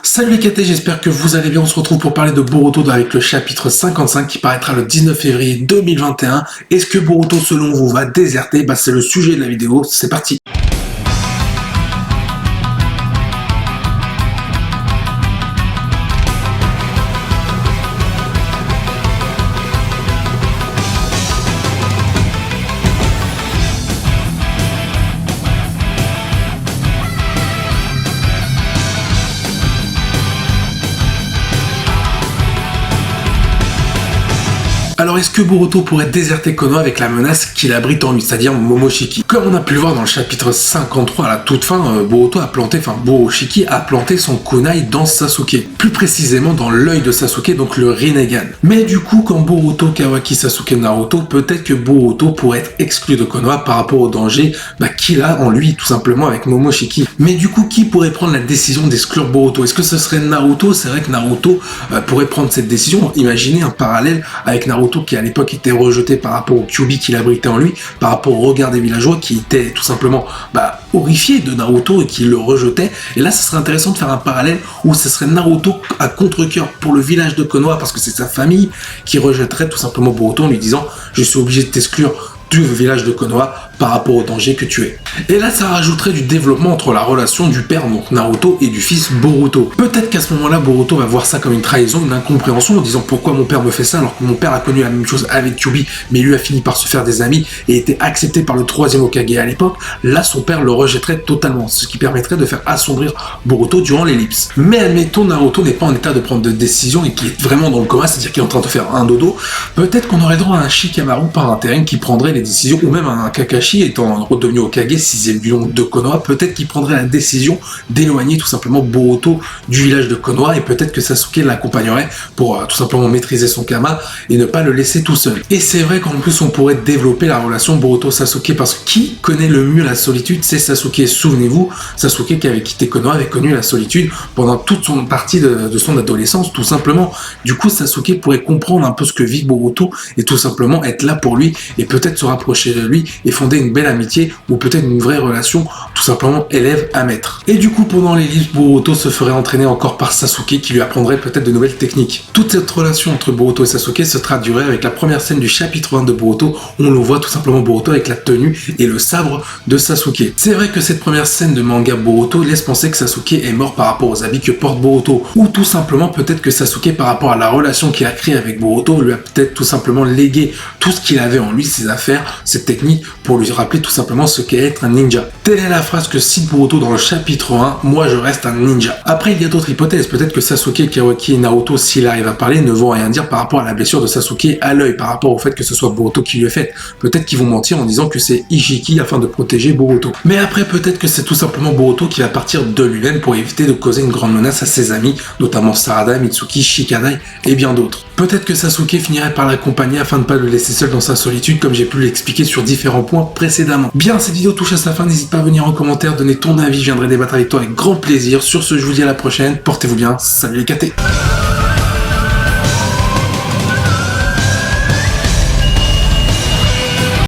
Salut les KT, j'espère que vous allez bien. On se retrouve pour parler de Boruto avec le chapitre 55 qui paraîtra le 19 février 2021. Est-ce que Boruto selon vous va déserter? C'est le sujet de la vidéo, c'est parti. Alors est-ce que Boruto pourrait déserter Konoha avec la menace qu'il abrite en lui, c'est-à-dire Momoshiki? Comme on a pu le voir dans le chapitre 53 à la toute fin, Borushiki a planté son kunai dans Sasuke, plus précisément dans l'œil de Sasuke, donc le Rinnegan. Mais du coup, quand Boruto, Kawaki, Sasuke, Naruto, peut-être que Boruto pourrait être exclu de Konoha par rapport au danger qu'il a en lui, tout simplement avec Momoshiki. Mais du coup, qui pourrait prendre la décision d'exclure Boruto? Est-ce que ce serait Naruto? C'est vrai que Naruto pourrait prendre cette décision. Imaginez un parallèle avec Naruto qui à l'époque était rejeté par rapport au Kyuubi qu'il abritait en lui, par rapport au regard des villageois qui étaient tout simplement horrifiés de Naruto et qui le rejetaient. Et là, ce serait intéressant de faire un parallèle où ce serait Naruto à contre-cœur pour le village de Konoha, parce que c'est sa famille qui rejetterait tout simplement Boruto en lui disant « Je suis obligé de t'exclure du village de Konoha par rapport au danger que tu es ». Et là, ça rajouterait du développement entre la relation du père, donc Naruto, et du fils Boruto. Peut-être qu'à ce moment-là, Boruto va voir ça comme une trahison, une incompréhension, en disant pourquoi mon père me fait ça alors que mon père a connu la même chose avec Kyuubi, mais lui a fini par se faire des amis et était accepté par le troisième Hokage à l'époque. Là, son père le rejetterait totalement, ce qui permettrait de faire assombrir Boruto durant l'ellipse. Mais admettons, Naruto n'est pas en état de prendre de décision et qu'il est vraiment dans le coma, c'est-à-dire qu'il est en train de faire un dodo. Peut-être qu'on aurait droit à un Shikamaru par intérim qui prendrait les décisions, ou même un Kakashi étant redevenu Hokage, 6ème lion de Konoha, peut-être qu'il prendrait la décision d'éloigner tout simplement Boruto du village de Konoha, et peut-être que Sasuke l'accompagnerait pour tout simplement maîtriser son kama et ne pas le laisser tout seul. Et c'est vrai qu'en plus on pourrait développer la relation Boruto-Sasuke, parce que qui connaît le mieux la solitude? C'est Sasuke. Souvenez-vous, Sasuke qui avait quitté Konoha avait connu la solitude pendant toute son partie de son adolescence, tout simplement. Du coup, Sasuke pourrait comprendre un peu ce que vit Boruto et tout simplement être là pour lui et peut-être se rapprocher de lui et fonder une belle amitié ou peut-être une vraie relation, tout simplement élève à maître. Et du coup, pendant l'ellipse, Boruto se ferait entraîner encore par Sasuke qui lui apprendrait peut-être de nouvelles techniques. Toute cette relation entre Boruto et Sasuke se traduirait avec la première scène du chapitre 20 de Boruto, où on le voit tout simplement Boruto avec la tenue et le sabre de Sasuke. C'est vrai que cette première scène de manga Boruto laisse penser que Sasuke est mort par rapport aux habits que porte Boruto, ou tout simplement peut-être que Sasuke, par rapport à la relation qu'il a créée avec Boruto, lui a peut-être tout simplement légué tout ce qu'il avait en lui, ses affaires, ses techniques, pour lui rappeler tout simplement ce qu'est être un ninja. Telle est la phrase que cite Boruto dans le chapitre 1, « Moi je reste un ninja ». Après, il y a d'autres hypothèses. Peut-être que Sasuke, Kawaki et Naruto, s'il arrive à parler, ne vont rien dire par rapport à la blessure de Sasuke à l'œil, par rapport au fait que ce soit Boruto qui lui ait faite. Peut-être qu'ils vont mentir en disant que c'est Ishiki afin de protéger Boruto. Mais après, peut-être que c'est tout simplement Boruto qui va partir de lui-même pour éviter de causer une grande menace à ses amis, notamment Sarada, Mitsuki, Shikadai et bien d'autres. Peut-être que Sasuke finirait par l'accompagner afin de ne pas le laisser seul dans sa solitude, comme j'ai pu l'expliquer sur différents points précédemment. Bien, cette vidéo touche à sa fin, n'hésite pas à venir en commentaire, donner ton avis, je viendrai débattre avec toi avec grand plaisir. Sur ce, je vous dis à la prochaine, portez-vous bien, salut les KT.